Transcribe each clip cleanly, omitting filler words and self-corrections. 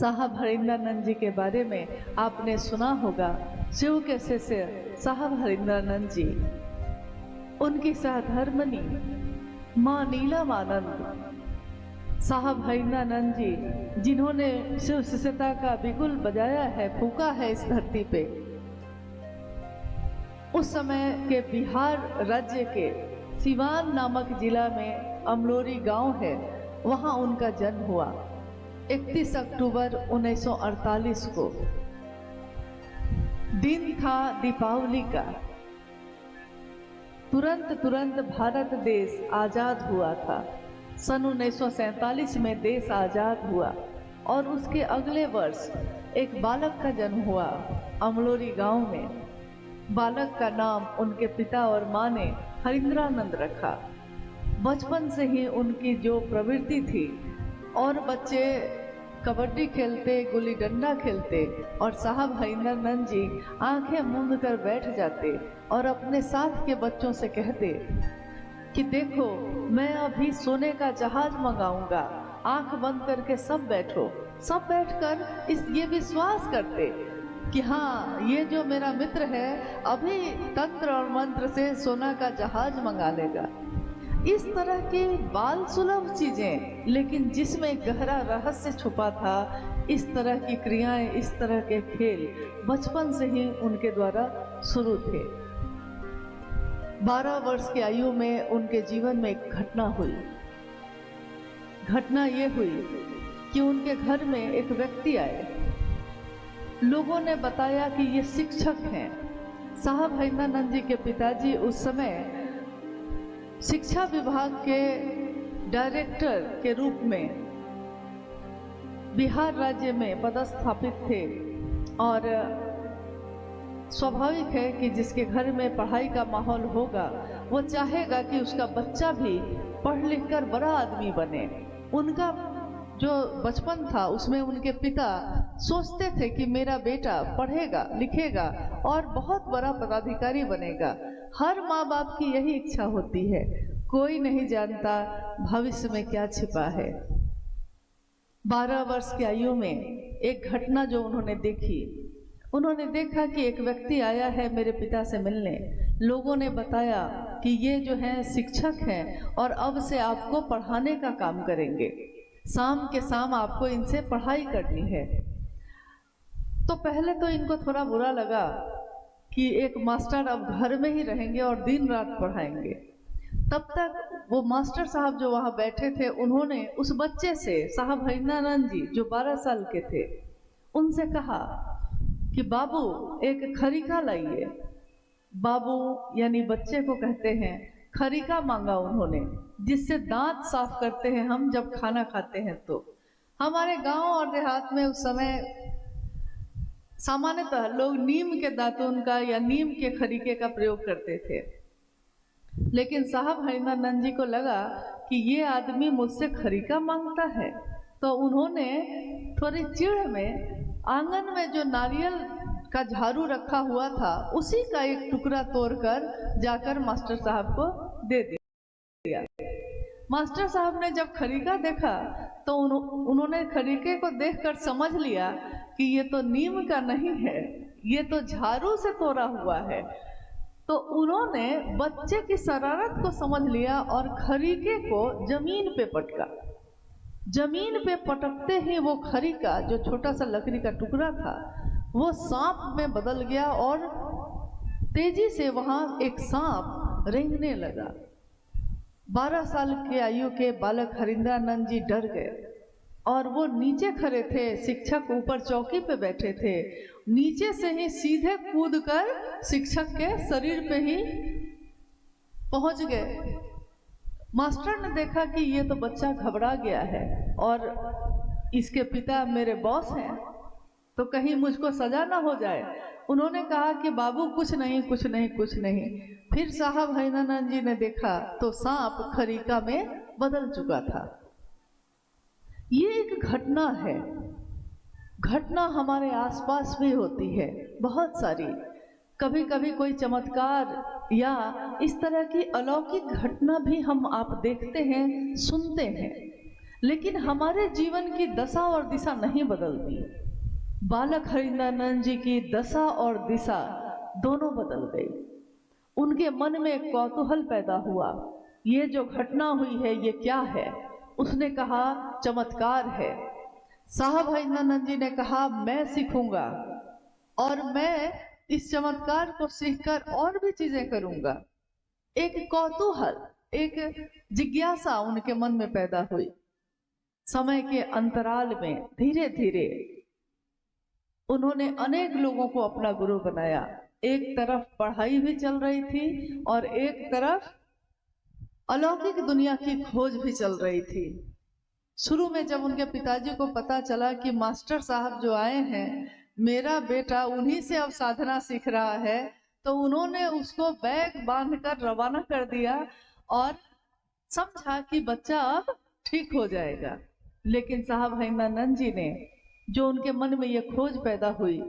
साहब हरिंद्रानंद जी के बारे में आपने सुना होगा। शिव के शिष्य साहब हरिंद्रानंद जी, उनकी सहधर्मनी माँ नीलमानंद साहब हरिंद्रानंद जी, जिन्होंने शिव शिष्यता का बिगुल बजाया है, फूका है इस धरती पे। उस समय के बिहार राज्य के सिवान नामक जिला में अमलोरी गांव है, वहां उनका जन्म हुआ 31 अक्टूबर 1948 को। दिन था दीपावली का। तुरंत भारत देश आजाद हुआ था। सन 1947 में देश आजाद हुआ और उसके अगले वर्ष एक बालक का जन्म हुआ अमलोरी गांव में। बालक का नाम उनके पिता और माँ ने हरिंद्रानंद रखा। बचपन से ही उनकी जो प्रवृत्ति थी, और बच्चे कबड्डी खेलते, गुल्ली डंडा खेलते, और साहब हरिंद्रानंद जी आंखें मूंद कर बैठ जाते और अपने साथ के बच्चों से कहते कि देखो, मैं अभी सोने का जहाज मंगाऊंगा, आंख बंद करके सब बैठो। सब बैठकर ये विश्वास करते कि हाँ, ये जो मेरा मित्र है अभी तंत्र और मंत्र से सोना का जहाज मंगा लेगा। इस तरह की बाल सुलभ चीजें, लेकिन जिसमें गहरा रहस्य छुपा था, इस तरह की क्रियाएं, इस तरह के खेल बचपन से ही उनके द्वारा शुरू थे। 12 वर्ष की आयु में उनके जीवन में एक घटना हुई। घटना ये हुई कि उनके घर में एक व्यक्ति आए। लोगों ने बताया कि ये शिक्षक हैं। साहब हरिंद्रानंद जी के पिताजी उस समय शिक्षा विभाग के डायरेक्टर के रूप में बिहार राज्य में पदस्थापित थे, और स्वाभाविक है कि जिसके घर में पढ़ाई का माहौल होगा वो चाहेगा कि उसका बच्चा भी पढ़ लिख कर बड़ा आदमी बने। उनका जो बचपन था उसमें उनके पिता सोचते थे कि मेरा बेटा पढ़ेगा, लिखेगा और बहुत बड़ा पदाधिकारी बनेगा। हर माँ बाप की यही इच्छा होती है। कोई नहीं जानता भविष्य में क्या छिपा है। 12 वर्ष की आयु में एक घटना जो उन्होंने देखी, उन्होंने देखा कि एक व्यक्ति आया है मेरे पिता से मिलने। लोगों ने बताया कि ये जो है शिक्षक हैं और अब से आपको पढ़ाने का काम करेंगे, शाम के शाम आपको इनसे पढ़ाई करनी है। तो पहले तो इनको थोड़ा बुरा लगा कि एक मास्टर अब घर में ही रहेंगे और दिन रात पढ़ाएंगे। तब तक वो मास्टर साहब जो वहाँ बैठे थे, उन्होंने उस बच्चे से, साहब हरिंद्रानंद जी जो 12 साल के थे, उनसे कहा कि बाबू एक खरीका लाइए। बाबू यानी बच्चे को कहते हैं। खरीका मांगा उन्होंने, जिससे दांत साफ करते हैं हम जब खाना खाते हैं। तो हमारे गांव और देहात में उस समय सामान्यतः लोग नीम के दातुन का या नीम के खरीके का प्रयोग करते थे, लेकिन साहब हरिंद्रानंद जी को लगा कि ये आदमी मुझसे खरीका मांगता है। तो उन्होंने थोड़ी चिढ़ में आंगन में जो नारियल का झाड़ू रखा हुआ था उसी का एक टुकड़ा तोड़कर जाकर मास्टर साहब को दे दिया। मास्टर साहब ने जब खरीका देखा तो उन्होंने खरीके को देखकर समझ लिया कि ये तो नीम का नहीं है, ये तो झाड़ू से तोड़ा हुआ है। तो उन्होंने बच्चे की शरारत को समझ लिया और खरीके को जमीन पे पटका। जमीन पे पटकते ही वो खरीका, जो छोटा सा लकड़ी का टुकड़ा था, वो सांप में बदल गया और तेजी से वहां एक सांप रेंगने लगा। 12 साल की आयु के बालक हरिंद्रानंद जी डर गए और वो नीचे खड़े थे, शिक्षक ऊपर चौकी पे बैठे थे। नीचे से ही सीधे कूदकर शिक्षक के शरीर पे ही पहुंच गए। मास्टर ने देखा कि ये तो बच्चा घबरा गया है और इसके पिता मेरे बॉस हैं, तो कहीं मुझको सजा ना हो जाए। उन्होंने कहा कि बाबू कुछ नहीं, कुछ नहीं, कुछ नहीं। फिर साहब हरिंद्रानंद जी ने देखा तो सांप खरीका में बदल चुका था। ये एक घटना है। घटना हमारे आसपास भी होती है बहुत सारी। कभी कभी कोई चमत्कार या इस तरह की अलौकिक घटना भी आप देखते हैं, सुनते हैं। लेकिन हमारे जीवन की दशा और दिशा नहीं बदलती। बालक हरिंद्रानंद जी की दशा और दिशा दोनों बदल गई। उनके मन में एक कौतूहल पैदा हुआ, ये जो घटना हुई है ये क्या है? उसने कहा चमत्कार है। साहब हरिंद्रानंद जी ने कहा मैं सीखूंगा और मैं इस चमत्कार को सीखकर और भी चीजें करूंगा। एक कौतूहल, एक जिज्ञासा उनके मन में पैदा हुई। समय के अंतराल में धीरे धीरे उन्होंने अनेक लोगों को अपना गुरु बनाया। एक तरफ पढ़ाई भी चल रही थी और एक तरफ अलौकिक दुनिया की खोज भी चल रही थी। शुरू में जब उनके पिताजी को पता चला कि मास्टर साहब जो आए हैं, मेरा बेटा उन्हीं से अब साधना सीख रहा है, तो उन्होंने उसको बैग बांधकर रवाना कर दिया और समझा कि बच्चा अब ठीक हो जाएगा। लेकिन साहब हरिंद्रानंद जी ने, जो उनके मन में यह खोज पैदा हुई,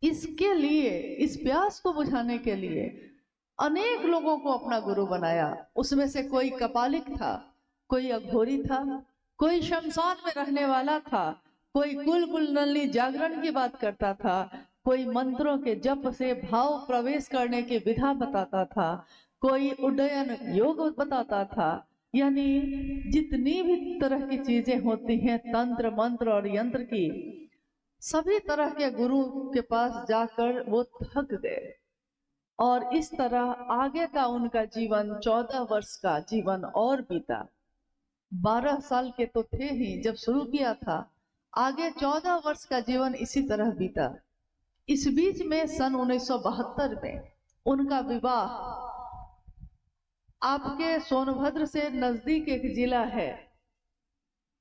इसके लिए, इस प्यास को बुझाने के लिए अनेक लोगों को अपना गुरु बनाया। उसमें से कोई कपालिक था, कोई अघोरी था, कोई शमशान में रहने वाला था, कोई कुल कुंडली जागरण की बात करता था, कोई मंत्रों के जप से भाव प्रवेश करने की विधा बताता था, कोई उड्डयन योग बताता था। यानी जितनी भी तरह की चीजें होती हैं तंत्र मंत्र और यंत्र की, सभी तरह के गुरु के पास जाकर वो थक गए। और इस तरह आगे का उनका जीवन 14 वर्ष का जीवन और बीता। 12 साल के तो थे ही जब शुरू किया था, आगे 14 वर्ष का जीवन इसी तरह बीता। इस बीच में सन 1972 में उनका विवाह आपके सोनभद्र से नजदीक एक जिला है,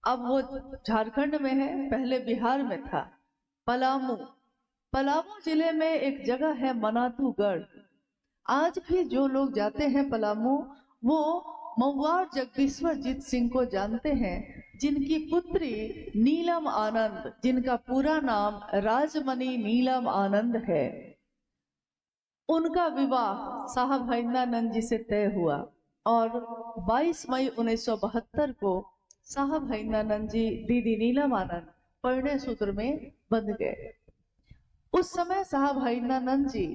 अब वो झारखंड में है, पहले बिहार में था, पलामू। पलामू जिले में एक जगह है मनातूगढ़। आज भी जो लोग जाते हैं पलामू, वो महुआर जगदीश्वर जीत सिंह को जानते हैं, जिनकी पुत्री नीलम आनंद, जिनका पूरा नाम राजमणि नीलम आनंद है, उनका विवाह साहब हरिंद्रानंद जी से तय हुआ और 22 मई 1972 को साहब हरिंद्रानंद जी दीदी नीलम आनंद परिणय सूत्र में बंध गए। उस समय साहब हरिंद्रानंद जी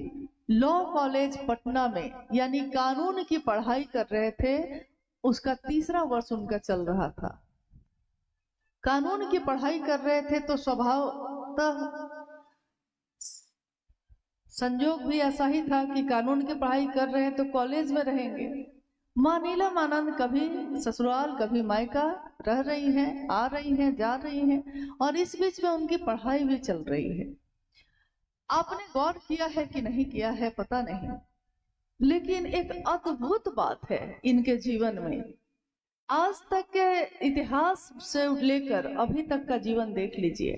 लॉ कॉलेज पटना में यानी कानून की पढ़ाई कर रहे थे। उसका 3रा वर्ष उनका चल रहा था। कानून की पढ़ाई कर रहे थे तो स्वभावतः संयोग भी ऐसा ही था कि कानून की पढ़ाई कर रहे हैं तो कॉलेज में रहेंगे। माँ नीलम आनंद कभी ससुराल कभी मायका रह रही हैं, आ रही हैं, जा रही हैं, और इस बीच में उनकी पढ़ाई भी चल रही है। आपने गौर किया है कि नहीं किया है पता नहीं, लेकिन एक अद्भुत बात है इनके जीवन में। आज तक के इतिहास से लेकर अभी तक का जीवन देख लीजिए।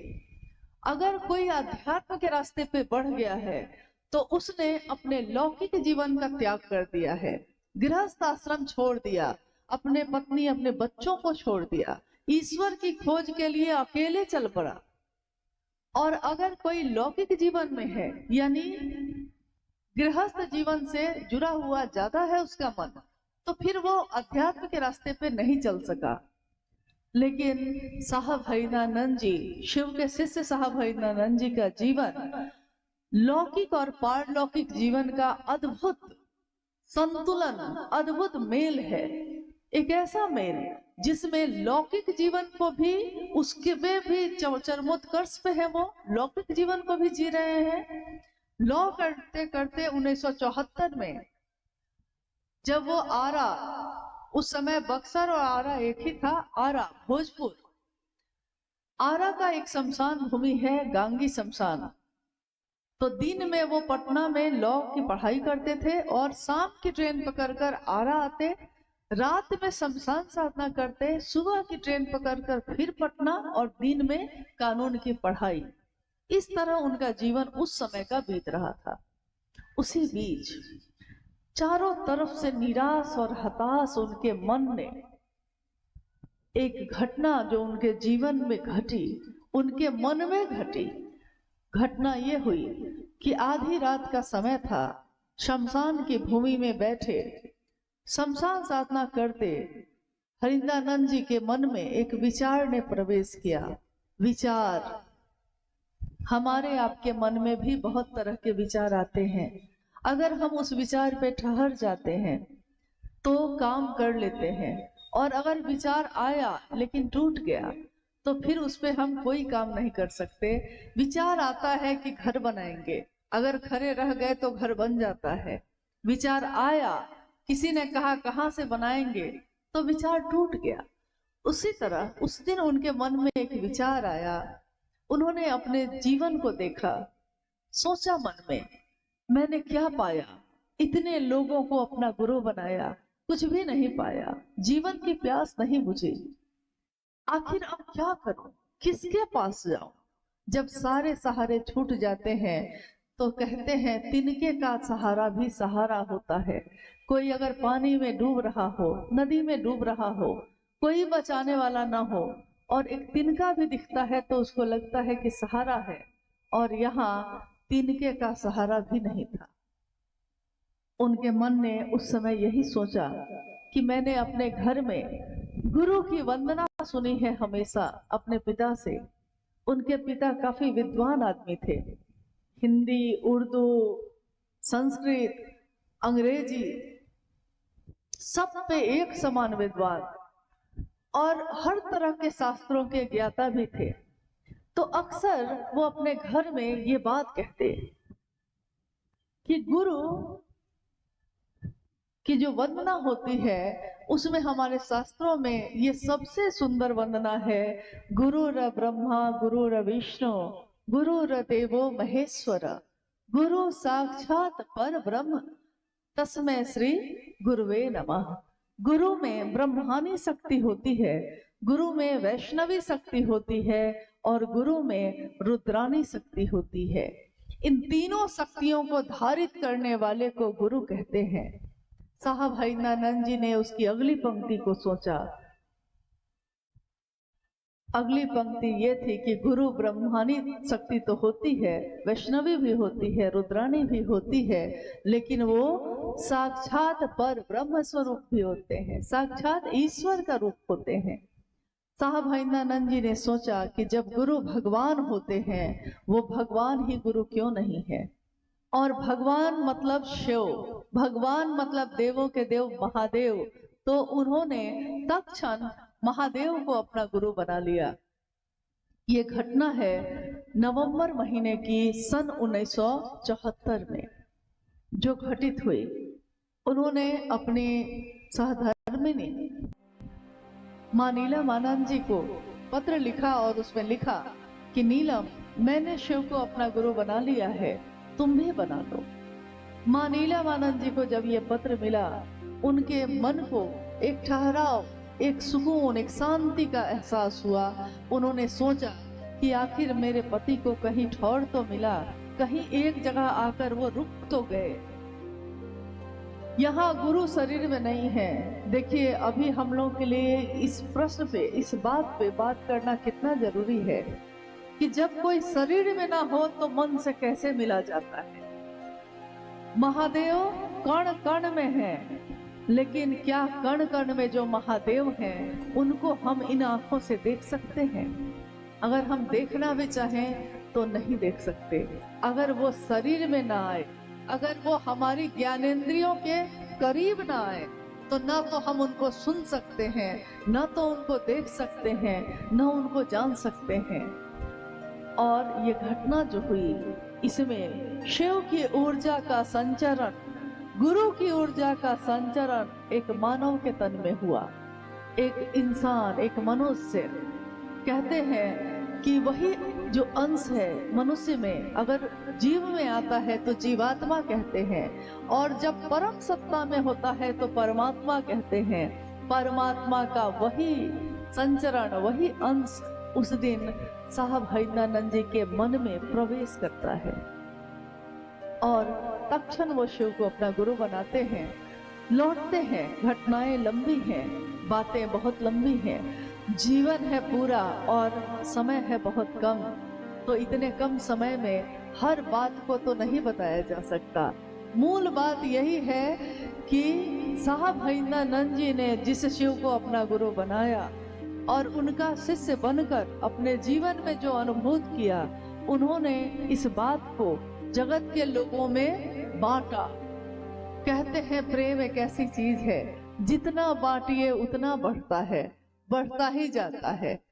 अगर कोई अध्यात्म के रास्ते पे बढ़ गया है तो उसने अपने लौकिक जीवन का त्याग कर दिया है, गृहस्थ आश्रम छोड़ दिया, अपने पत्नी अपने बच्चों को छोड़ दिया, ईश्वर की खोज के लिए अकेले चल पड़ा। और अगर कोई लौकिक जीवन में है, यानी गृहस्थ जीवन से जुड़ा हुआ ज्यादा है उसका मन, तो फिर वो अध्यात्म के रास्ते पे नहीं चल सका। लेकिन साहब हरिंद्रानंद जी, शिव के शिष्य साहब हरिंद्रानंद जी का जीवन लौकिक और पारलौकिक जीवन का अद्भुत संतुलन, अद्भुत मेल है। एक ऐसा मेल जिसमें लौकिक जीवन को भी, उसके में भी चरमोत्कर्ष पे है, वो लौकिक जीवन को भी जी रहे हैं। लॉ करते करते 1974 में जब वो आरा, उस समय बक्सर और आरा एक ही था, आरा भोजपुर, आरा का एक शमशान भूमि है गांगी शमशान। तो दिन में वो पटना में लॉ की पढ़ाई करते थे और शाम की ट्रेन पकड़कर आरा आते, रात में शमशान साधना करते, सुबह की ट्रेन पकड़कर फिर पटना और दिन में कानून की पढ़ाई। इस तरह उनका जीवन उस समय का बीत रहा था। उसी बीच चारों तरफ से निराश और हताश उनके मन ने एक घटना जो उनके जीवन में घटी, उनके मन में घटी। घटना ये हुई कि आधी रात का समय था, शमशान की भूमि में बैठे शमशान साधना करते हरिंद्रानंद जी के मन में एक विचार ने प्रवेश किया। विचार, हमारे आपके मन में भी बहुत तरह के विचार आते हैं। अगर हम उस विचार पे ठहर जाते हैं तो काम कर लेते हैं, और अगर विचार आया लेकिन टूट गया तो फिर उस पे हम कोई काम नहीं कर सकते। विचार आता है कि घर बनाएंगे, अगर खड़े रह गए तो घर बन जाता है। विचार आया, किसी ने कहा कहाँ से बनाएंगे, तो विचार टूट गया। उसी तरह उस दिन उनके मन में एक विचार आया। उन्होंने अपने जीवन को देखा, सोचा मन में, मैंने क्या पाया, इतने लोगों को अपना गुरु बनाया, कुछ भी नहीं पाया, जीवन की प्यास नहीं बुझी, आखिर अब क्या करूं, किसके पास जाऊं। जब सारे सहारे छूट जाते हैं तो कहते हैं तिनके का सहारा भी सहारा होता है। कोई अगर पानी में डूब रहा हो, नदी में डूब रहा हो, कोई बचाने वाला ना हो, और एक तिनका भी दिखता है तो उसको लगता है कि सहारा है, और यहाँ तिनके का सहारा भी नहीं था। उनके मन ने उस समय यही सोचा कि मैंने अपने घर में गुरु की वंदना सुनी है हमेशा अपने पिता से। उनके पिता काफी विद्वान आदमी थे, हिंदी, उर्दू, संस्कृत, अंग्रेजी, सब पे एक समान विद्वान, और हर तरह के शास्त्रों के ज्ञाता भी थे। तो अक्सर वो अपने घर में ये बात कहते कि गुरु की जो वंदना होती है उसमें हमारे शास्त्रों में ये सबसे सुंदर वंदना है, गुरुर ब्रह्मा गुरुर विष्णु गुरुर देवो महेश्वर गुरु साक्षात पर ब्रह्म तस्मै श्री गुरुवे नमः। गुरु में ब्रह्मानी शक्ति होती है, गुरु में वैष्णवी शक्ति होती है, और गुरु में रुद्रानी शक्ति होती है। इन तीनों शक्तियों को धारित करने वाले को गुरु कहते हैं। साहब हरिंद्रानंद जी ने उसकी अगली पंक्ति को सोचा। अगली पंक्ति ये थी कि गुरु ब्रह्मानी शक्ति तो होती है, वैष्णवी भी होती है, रुद्रानी भी होती है, लेकिन वो साक्षात पर ब्रह्म स्वरूप भी होते हैं, साक्षात ईश्वर का रूप होते हैं। साहब हरिंद्रानंद जी ने सोचा कि जब गुरु भगवान होते हैं, वो भगवान ही गुरु क्यों नहीं है। और भगवान मतलब शिव, भगवान मतलब देवों के देव महादेव, तो उन्होंने तत्क्षण महादेव को अपना गुरु बना लिया। ये घटना है नवंबर महीने की सन 1974 में जो घटित हुई। उन्होंने अपनी सहधर्मिणी माँ नीलम आनंद जी को पत्र लिखा, और उसमें लिखा कि नीलम, मैंने शिव को अपना गुरु बना लिया है, तुम भी बना लो। माँ नीलम आनंद जी को जब ये पत्र मिला, उनके मन को एक ठहराव, एक सुकून, एक शांति का एहसास हुआ। उन्होंने सोचा कि आखिर मेरे पति को कहीं ठौर तो मिला, कहीं एक जगह आकर वो रुक तो गए। यहाँ गुरु शरीर में नहीं है। देखिए, अभी हम लोग के लिए इस प्रश्न पे, इस बात पे बात करना कितना जरूरी है कि जब कोई शरीर में ना हो तो मन से कैसे मिला जाता है। महादेव कण कण में है, लेकिन क्या कण कण में जो महादेव हैं उनको हम इन आंखों से देख सकते हैं? अगर हम देखना भी चाहें तो नहीं देख सकते। अगर वो शरीर में ना आए, अगर वो हमारी ज्ञानेंद्रियों के करीब ना आए, तो ना तो हम उनको सुन सकते हैं, ना तो उनको देख सकते हैं, ना उनको जान सकते हैं। और ये घटना जो हुई, इसमें शिव की ऊर्जा का संचरण, गुरु की ऊर्जा का संचरण एक मानव के तन में हुआ। एक इंसान, एक मनुष्य, कहते हैं कि वही जो अंश है मनुष्य में, अगर जीव में आता है तो जीवात्मा कहते हैं, और जब परम सत्ता में होता है तो परमात्मा कहते हैं। परमात्मा का वही संचरण, वही अंश उस दिन साहब हरिंद्रानंद जी के मन में प्रवेश करता है, और तत्क्षण वो शिव को अपना गुरु बनाते हैं। लौटते हैं। घटनाएं लंबी हैं, बातें बहुत लंबी हैं, जीवन है पूरा और समय है बहुत कम। तो इतने कम समय में हर बात को तो नहीं बताया जा सकता। मूल बात यही है कि साहब हरिंद्रानंद जी ने जिस शिव को अपना गुरु बनाया और उनका शिष्य बनकर अपने जीवन में जो अनुभूत किया, उन्होंने इस बात को जगत के लोगों में बांटा। कहते हैं प्रेम एक ऐसी चीज है, जितना बांटिए उतना बढ़ता है, बढ़ता ही जाता है।